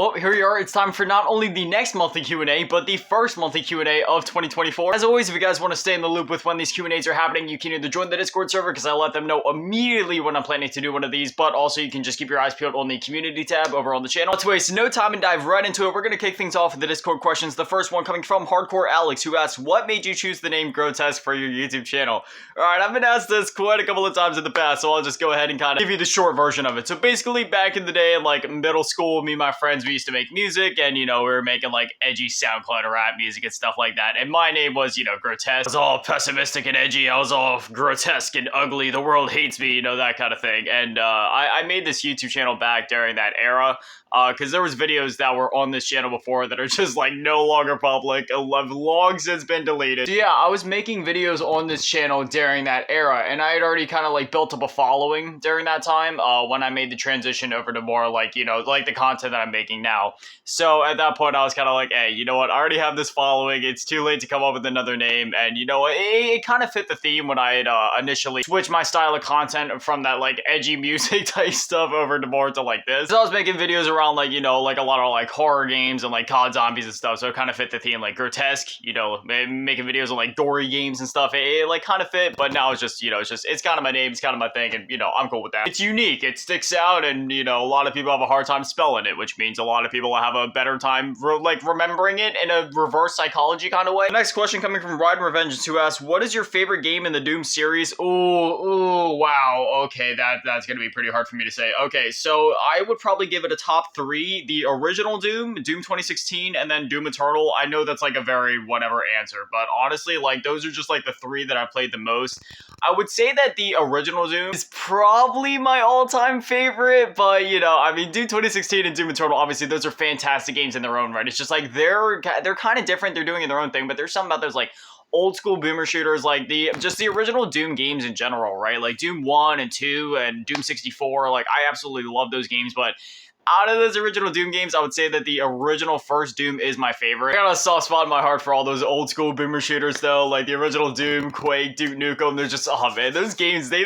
Well, here we are. It's time for not only the next monthly Q&A, but the first monthly Q&A of 2024. As always, if you guys want to stay in the loop with when these Q&As are happening, you can either join the Discord server because I let them know immediately when I'm planning to do one of these, but also you can just keep your eyes peeled on the community tab over on the channel. Let's waste no time and dive right into it. We're going to kick things off with the Discord questions. The first one coming from Hardcore Alex, who asks, what made you choose the name Grotesque for your YouTube channel? Alright, I've been asked this quite a couple of times in the past, so I'll just go ahead and kind of give you the short version of it. So basically, back in the day, in like middle school, me and my friends, we used to make music. And, you know, we were making, like, edgy SoundCloud rap music and stuff like that. And my name was, you know, Grotesque. I was all pessimistic and edgy. I was all grotesque and ugly. The world hates me, you know, that kind of thing. And I made this YouTube channel back during that era. Because there was videos that were on this channel before that are just, like, no longer public, have long since been deleted. So, yeah, I was making videos on this channel during that era, and I had already kind of, like, built up a following during that time, when I made the transition over to more, like, you know, like the content that I'm making now. So, at that point, I was kind of like, hey, you know what, I already have this following, it's too late to come up with another name, and, you know, it kind of fit the theme when I had, initially switched my style of content from that, like, edgy music type stuff over to more to, like, this. So, I was making videos around, like, you know, like a lot of like horror games and like COD zombies and stuff, so it kind of fit the theme, like grotesque, you know, making videos on like gory games and stuff, it like kind of fit, but now it's just, you know, it's kind of my name, it's kind of my thing, and, you know, I'm cool with that. It's unique, it sticks out, and, you know, a lot of people have a hard time spelling it, which means a lot of people have a better time like remembering it in a reverse psychology kind of way. The next question coming from Ride Revengeance, who asks, what is your favorite game in the Doom series? Ooh, wow, okay, that's gonna be pretty hard for me to say. Okay, so I would probably give it a top 3. The original Doom 2016, and then Doom Eternal. I know that's like a very whatever answer, but honestly, like, those are just like the 3 that I've played the most. I would say that the original Doom is probably my all-time favorite, but, you know, I mean, Doom 2016 and Doom Eternal, obviously, those are fantastic games in their own right. It's just like they're kind of different, they're doing their own thing, but there's something about those, like, old school boomer shooters, like the original Doom games in general, right? Like Doom 1 and 2 and Doom 64, like, I absolutely love those games, but out of those original Doom games, I would say that the original first Doom is my favorite. I got a soft spot in my heart for all those old school boomer shooters, though, like the original Doom, Quake, Duke Nukem. They're just, oh man, those games, they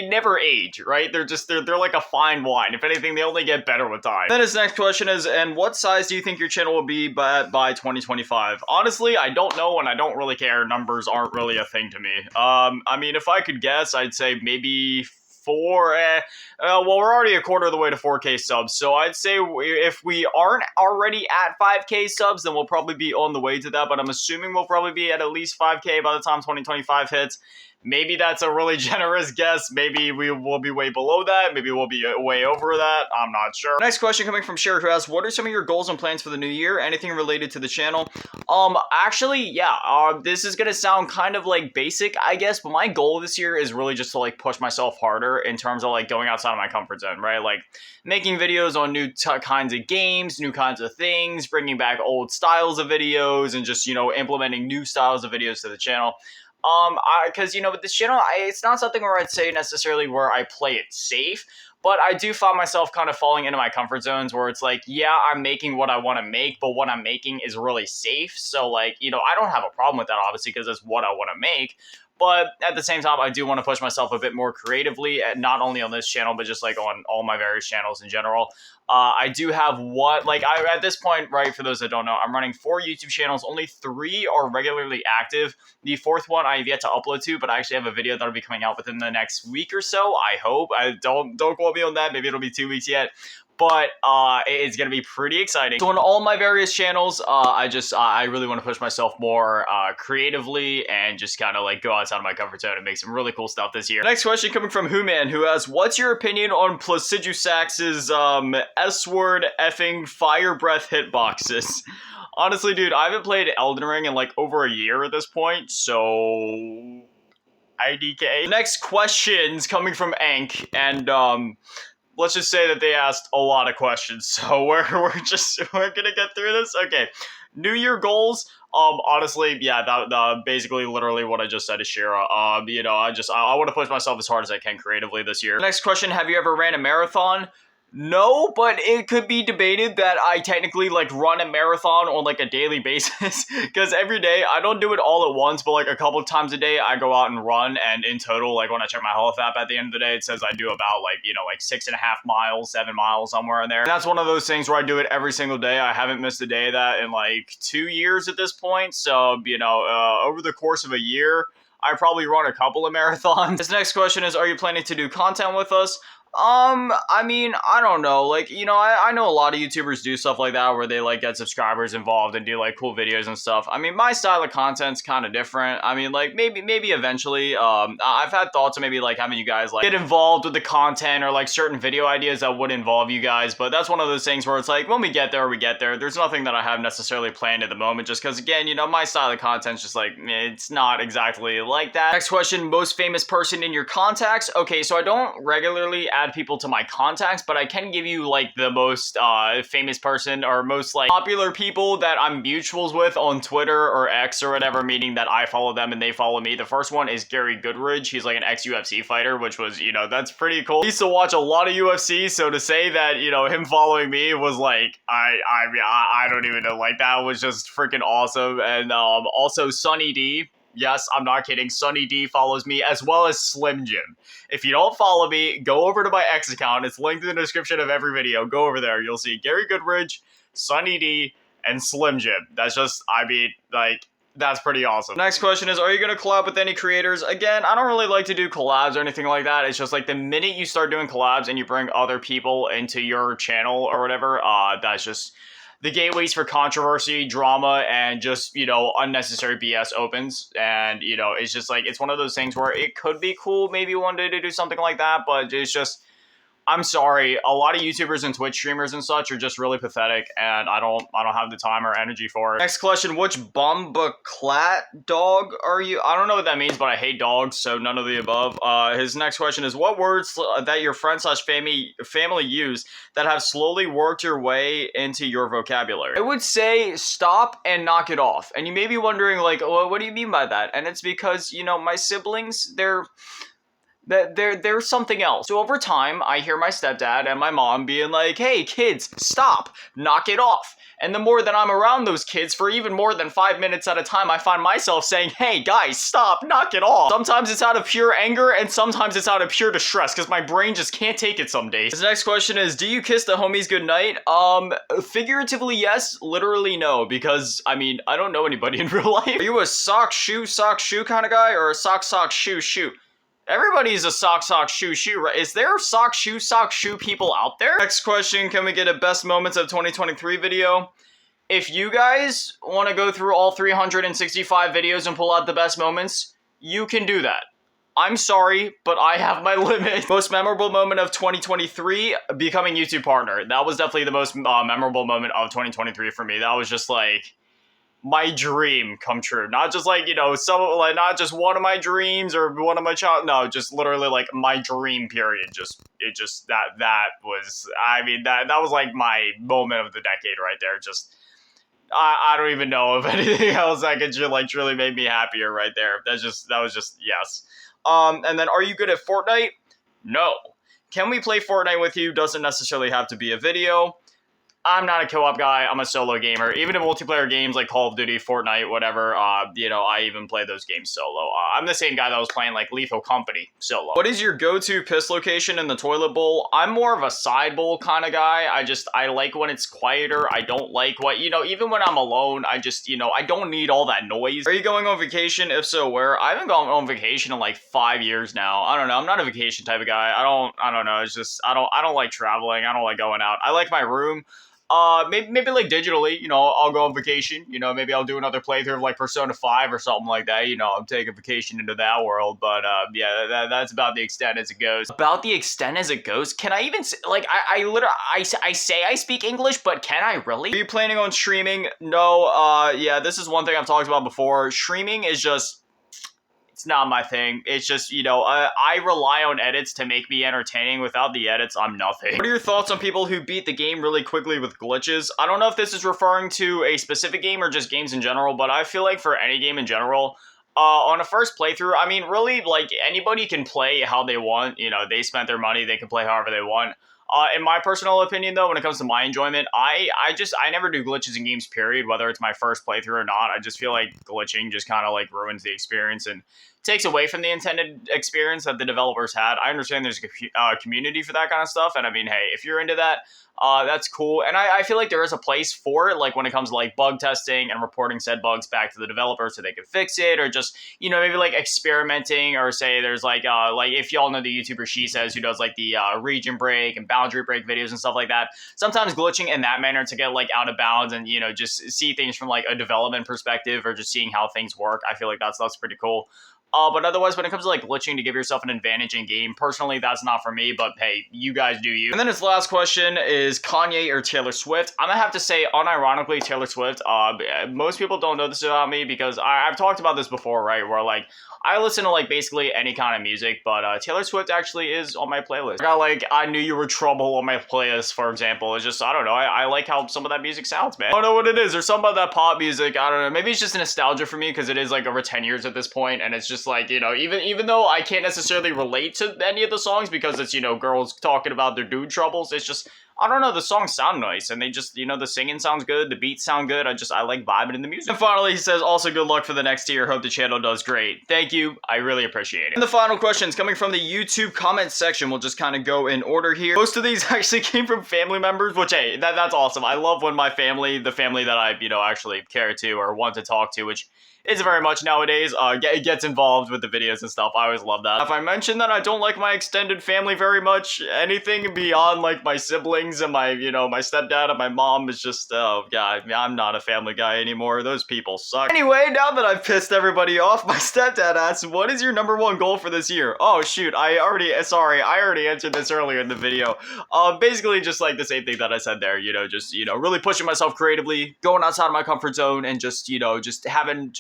never age, right? They're like a fine wine. If anything, they only get better with time. Then his next question is, and what size do you think your channel will be by 2025? Honestly, I don't know, and I don't really care. Numbers aren't really a thing to me. I mean, if I could guess, I'd say maybe well, we're already a quarter of the way to 4K subs, so I'd say if we aren't already at 5K subs, then we'll probably be on the way to that, but I'm assuming we'll probably be at least 5K by the time 2025 hits. Maybe that's a really generous guess. Maybe we will be way below that. Maybe we'll be way over that. I'm not sure. Next question coming from Sherry, who asks, what are some of your goals and plans for the new year? Anything related to the channel? Actually, yeah, this is gonna sound kind of like basic, I guess, but my goal this year is really just to like push myself harder in terms of like going outside of my comfort zone, right? Like making videos on new kinds of games, new kinds of things, bringing back old styles of videos, and just, you know, implementing new styles of videos to the channel. Because, you know, with this channel, it's not something where I'd say necessarily where I play it safe, but I do find myself kind of falling into my comfort zones where it's like, yeah, I'm making what I want to make, but what I'm making is really safe. So, like, you know, I don't have a problem with that, obviously, because it's what I want to make. But at the same time, I do want to push myself a bit more creatively, not only on this channel, but just like on all my various channels in general. I do have at this point, right, for those that don't know, I'm running 4 YouTube channels. Only 3 are regularly active. The 4th one I have yet to upload to, but I actually have a video that'll be coming out within the next week or so, I hope. Don't quote me on that. Maybe it'll be 2 weeks yet. But it's going to be pretty exciting. So on all my various channels, I really want to push myself more creatively and just kind of like go outside of my comfort zone and make some really cool stuff this year. Next question coming from Who-Man, who asks, what's your opinion on Placidusax's S-word effing fire breath hitboxes? Honestly, dude, I haven't played Elden Ring in like over a year at this point, so IDK. Next question's coming from Ank, and let's just say that they asked a lot of questions, so we're gonna get through this. Okay, New Year goals. Honestly, yeah, that basically literally what I just said to Shira. You know, I want to push myself as hard as I can creatively this year. Next question: have you ever ran a marathon? No, but it could be debated that I technically like run a marathon on like a daily basis because every day I don't do it all at once, but like a couple of times a day I go out and run, and in total, like when I check my health app at the end of the day, it says I do about like like 6.5 miles, 7 miles, somewhere in there. And that's one of those things where I do it every single day. I haven't missed a day of that in like 2 years at this point. So over the course of a year, I probably run a couple of marathons. This next question is, are you planning to do content with us? I mean, I don't know. Like, I know a lot of YouTubers do stuff like that where they like get subscribers involved and do like cool videos and stuff. I mean, my style of content's kind of different. I mean, like maybe eventually, I've had thoughts of maybe like having you guys like get involved with the content or like certain video ideas that would involve you guys. But that's one of those things where it's like when we get there, we get there. There's nothing that I have necessarily planned at the moment, just because again, my style of content's just like it's not exactly like that. Next question: most famous person in your contacts? Okay, so I don't regularly add people to my contacts, but I can give you like the most famous person or most like popular people that I'm mutuals with on Twitter or X or whatever, meaning that I follow them and they follow me. The first one is Gary Goodridge. He's like an ex-UFC fighter, which was, that's pretty cool. I used to watch a lot of UFC, so to say that, him following me was like, I don't even know, like that was just freaking awesome. And also Sunny D. Yes, I'm not kidding. Sunny D follows me, as well as Slim Jim. If you don't follow me, go over to my X account. It's linked in the description of every video. Go over there. You'll see Gary Goodridge, Sunny D, and Slim Jim. That's just, that's pretty awesome. Next question is, are you going to collab with any creators? Again, I don't really like to do collabs or anything like that. It's just like the minute you start doing collabs and you bring other people into your channel or whatever, that's just the gateways for controversy, drama, and just, unnecessary BS opens. And, it's just like, it's one of those things where it could be cool maybe one day to do something like that, but it's just, I'm sorry, a lot of YouTubers and Twitch streamers and such are just really pathetic, and I don't have the time or energy for it. Next question: which Bombaclat dog are you? I don't know what that means, but I hate dogs, so none of the above. His next question is, what words that your friends/family use that have slowly worked your way into your vocabulary? I would say stop and knock it off. And you may be wondering, like, well, what do you mean by that? And it's because, my siblings, there's something else. So over time, I hear my stepdad and my mom being like, hey, kids, stop, knock it off. And the more that I'm around those kids for even more than 5 minutes at a time, I find myself saying, hey, guys, stop, knock it off. Sometimes it's out of pure anger, and sometimes it's out of pure distress, because my brain just can't take it some days. This next question is, do you kiss the homies goodnight? Figuratively, yes. Literally, no, because, I don't know anybody in real life. Are you a sock, shoe kind of guy, or a sock, shoe? Everybody's a sock, shoe, right? Is there sock, shoe people out there? Next question, can we get a best moments of 2023 video? If you guys want to go through all 365 videos and pull out the best moments, you can do that. I'm sorry, but I have my limit. Most memorable moment of 2023, becoming YouTube partner. That was definitely the most memorable moment of 2023 for me. That was just like my dream come true. Not just like, not just one of my dreams or one of my no, just literally like my dream period. That was like my moment of the decade right there. Just, I don't even know if anything else that could truly made me happier right there. That was just, yes. And then, are you good at Fortnite? No. Can we play Fortnite with you? Doesn't necessarily have to be a video. I'm not a co-op guy. I'm a solo gamer. Even in multiplayer games like Call of Duty, Fortnite, whatever, I even play those games solo. I'm the same guy that was playing like Lethal Company solo. What is your go-to piss location in the toilet bowl? I'm more of a side bowl kind of guy. I like when it's quieter. I don't like even when I'm alone, I don't need all that noise. Are you going on vacation? If so, where? I haven't gone on vacation in like 5 years now. I don't know. I'm not a vacation type of guy. I don't know. It's just, I don't like traveling. I don't like going out. I like my room. Maybe like digitally, I'll go on vacation, maybe I'll do another playthrough of like Persona 5 or something like that, I'm taking vacation into that world, but, yeah, that's about the extent as it goes. About the extent as it goes? Can I even, like, I say I speak English, but can I really? Are you planning on streaming? No, yeah, this is one thing I've talked about before. Streaming is just, it's not my thing. It's just, I rely on edits to make me entertaining. Without the edits, I'm nothing. What are your thoughts on people who beat the game really quickly with glitches? I don't know if this is referring to a specific game or just games in general, but I feel like for any game in general, on a first playthrough, really, like, anybody can play how they want. They spent their money, they can play however they want. In my personal opinion, though, when it comes to my enjoyment, I never do glitches in games, period, whether it's my first playthrough or not. I just feel like glitching just kind of like ruins the experience and takes away from the intended experience that the developers had. I understand there's a community for that kind of stuff, and I mean, hey, if you're into that, that's cool. And I feel like there is a place for it, like when it comes to like bug testing and reporting said bugs back to the developers so they can fix it, or just, you know, maybe like experimenting, or say there's like if y'all know the YouTuber She Says, who does like the region break and boundary break videos and stuff like that. Sometimes glitching in that manner to get like out of bounds and, you know, just see things from like a development perspective or just seeing how things work. I feel like that's pretty cool. But otherwise, when it comes to like glitching to give yourself an advantage in game, personally, that's not for me. But hey, you guys do you. And then his last question is Kanye or Taylor Swift. I'm gonna have to say, unironically, Taylor Swift. Most people don't know this about me because I've talked about this before, right? Where like I listen to like basically any kind of music, but Taylor Swift actually is on my playlist. I got like I Knew You Were Trouble on my playlist, for example. It's just, I don't know, I like how some of that music sounds, man. I don't know what it is. There's something about that pop music. I don't know. Maybe it's just nostalgia for me because it is like over 10 years at this point, and it's just like, you know, even though I can't necessarily relate to any of the songs because it's, you know, girls talking about their dude troubles, it's just, I don't know, the songs sound nice, and they just, you know, the singing sounds good, the beats sound good, I like vibing in the music. And finally, he says, also good luck for the next tier, hope the channel does great. Thank you, I really appreciate it. And the final questions coming from the YouTube comment section, we'll just kind of go in order here. Most of these actually came from family members, which, hey, that's awesome. I love when my family, the family that I, you know, actually care to or want to talk to, which is very much nowadays, gets involved with the videos and stuff. I always love that. If I mention that I don't like my extended family very much, anything beyond like my siblings and my, you know, my stepdad and my mom is just, oh god, I'm not a family guy anymore. Those people suck. Anyway, now that I've pissed everybody off, my stepdad asks, what is your #1 goal for this year? Oh shoot, I already answered this earlier in the video. Basically just like the same thing that I said there, you know, just, you know, really pushing myself creatively, going outside of my comfort zone, and just, you know, just having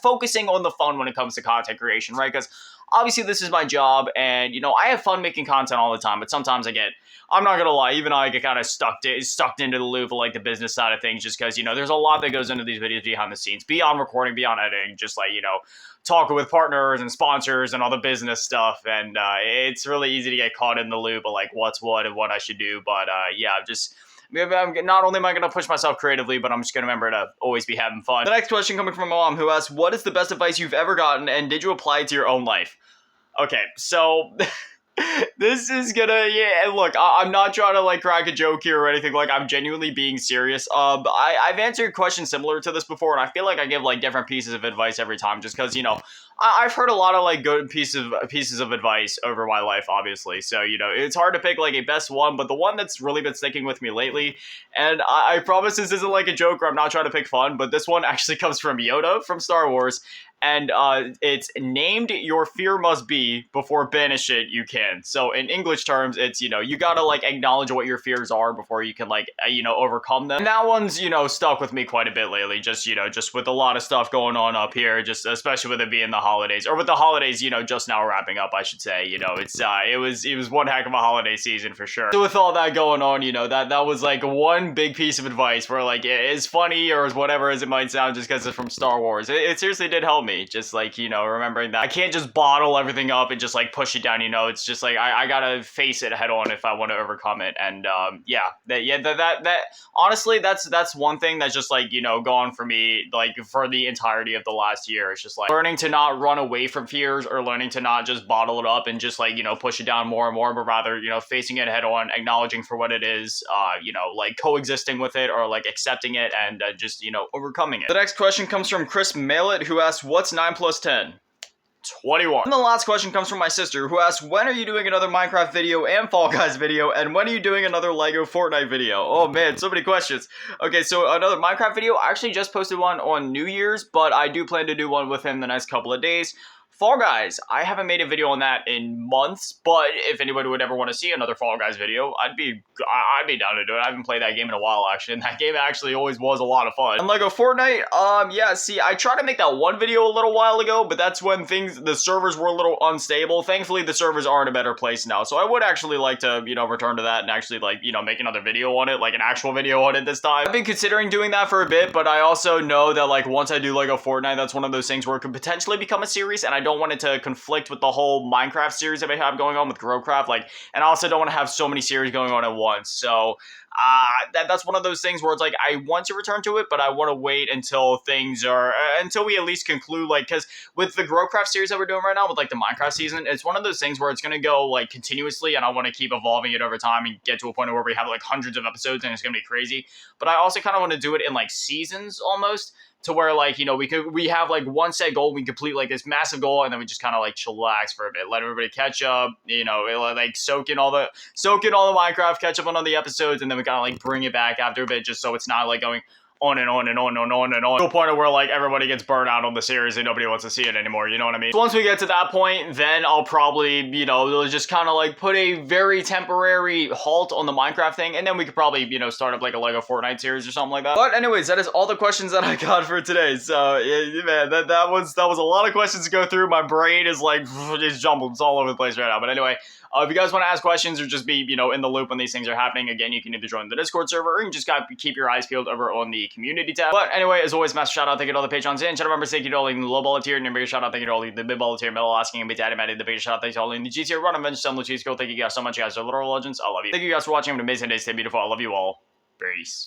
focusing on the fun when it comes to content creation, right? Because obviously this is my job, and, you know, I have fun making content all the time, but sometimes I'm not gonna lie, even I get kind of sucked into the loop of like the business side of things, just because, you know, there's a lot that goes into these videos behind the scenes, beyond recording, beyond editing, just like, you know, talking with partners and sponsors and all the business stuff, and it's really easy to get caught in the loop of like what's what and what I should do. But yeah, just not only am I going to push myself creatively, but I'm just going to remember to always be having fun. The next question coming from my mom, who asks, what is the best advice you've ever gotten, and did you apply it to your own life? Okay, so this is gonna, yeah, look, I'm not trying to like crack a joke here or anything, like I'm genuinely being serious. I've answered questions similar to this before, and I feel like I give like different pieces of advice every time, just because, you know, I've heard a lot of like good pieces of advice over my life, obviously. So, you know, it's hard to pick like a best one, but the one that's really been sticking with me lately, and I promise this isn't like a joke or I'm not trying to pick fun, but this one actually comes from Yoda from Star Wars. And it's named your fear must be before banish it you can. So in English terms, it's, you know, you gotta like acknowledge what your fears are before you can like, you know, overcome them. And that one's, you know, stuck with me quite a bit lately. Just, you know, just with a lot of stuff going on up here, just especially with it being the holidays, or with the holidays, you know, just now wrapping up, I should say. You know, it's it was one heck of a holiday season for sure. So with all that going on, you know, that was like one big piece of advice where like it's funny or as whatever as it might sound just because it's from Star Wars. It seriously did help me. Just like, you know, remembering that I can't just bottle everything up and just like push it down, you know. It's just like I gotta face it head on if I want to overcome it. And yeah, that honestly, that's one thing that's just like, you know, gone for me like for the entirety of the last year. It's just like learning to not run away from fears, or learning to not just bottle it up and just like, you know, push it down more and more, but rather, you know, facing it head on, acknowledging for what it is, you know, like coexisting with it, or like accepting it, and just, you know, overcoming it. The next question comes from Chris Mallet, who asks, what's 9 plus 10? 21. And the last question comes from my sister, who asks, when are you doing another Minecraft video and Fall Guys video, and when are you doing another Lego Fortnite video? Oh man, so many questions. Okay, so another Minecraft video, I actually just posted one on New Year's, but I do plan to do one with him the next couple of days. Fall Guys, I haven't made a video on that in months, but if anybody would ever want to see another Fall Guys video, I'd be down to do it. I haven't played that game in a while, actually, and that game actually always was a lot of fun. And Lego Fortnite, yeah, see, I tried to make that one video a little while ago, but that's when the servers were a little unstable. Thankfully, the servers are in a better place now, so I would actually like to, you know, return to that and actually, like, you know, make another video on it, like an actual video on it this time. I've been considering doing that for a bit, but I also know that, like, once I do Lego Fortnite, that's one of those things where it could potentially become a series, and I don't want it to conflict with the whole Minecraft series that I have going on with Growcraft, like, and I also don't want to have so many series going on at once. So that's one of those things where it's like I want to return to it, but I want to wait until things are until we at least conclude, like, because with the Growcraft series that we're doing right now with like the Minecraft season, it's one of those things where it's gonna go like continuously, and I want to keep evolving it over time and get to a point where we have like hundreds of episodes and it's gonna be crazy. But I also kind of want to do it in like seasons almost, to where, like, you know, we have like one set goal, we complete like this massive goal, and then we just kind of like chillax for a bit, let everybody catch up, you know, like soak in all the Minecraft, catch up on all the episodes, and then we kind of like bring it back after a bit, just so it's not like going on and on and on and on and on to a point where like everybody gets burned out on the series and nobody wants to see it anymore, you know what I mean? So once we get to that point, then I'll probably, you know, just kind of like put a very temporary halt on the Minecraft thing, and then we could probably, you know, start up like a Lego Fortnite series or something like that. But anyways, that is all the questions that I got for today. So yeah, man, that was a lot of questions to go through. My brain is like, it's jumbled, it's all over the place right now. But anyway, if you guys want to ask questions or just be, you know, in the loop when these things are happening, again, you can either join the Discord server or you can just keep your eyes peeled over on the community tab. But anyway, as always, massive shout out, thank you to all the patrons and channel members, thank you to all in the low baller tier, and bigger shout out, thank you to all the mid baller tier, middle asking, and daddy Matty, the biggest shout out, thank you to all in the G tier, run and bench, the cheese go. Thank you guys so much, you guys are literal legends. I love you. Thank you guys for watching. Have an amazing day. Stay beautiful. I love you all. Peace.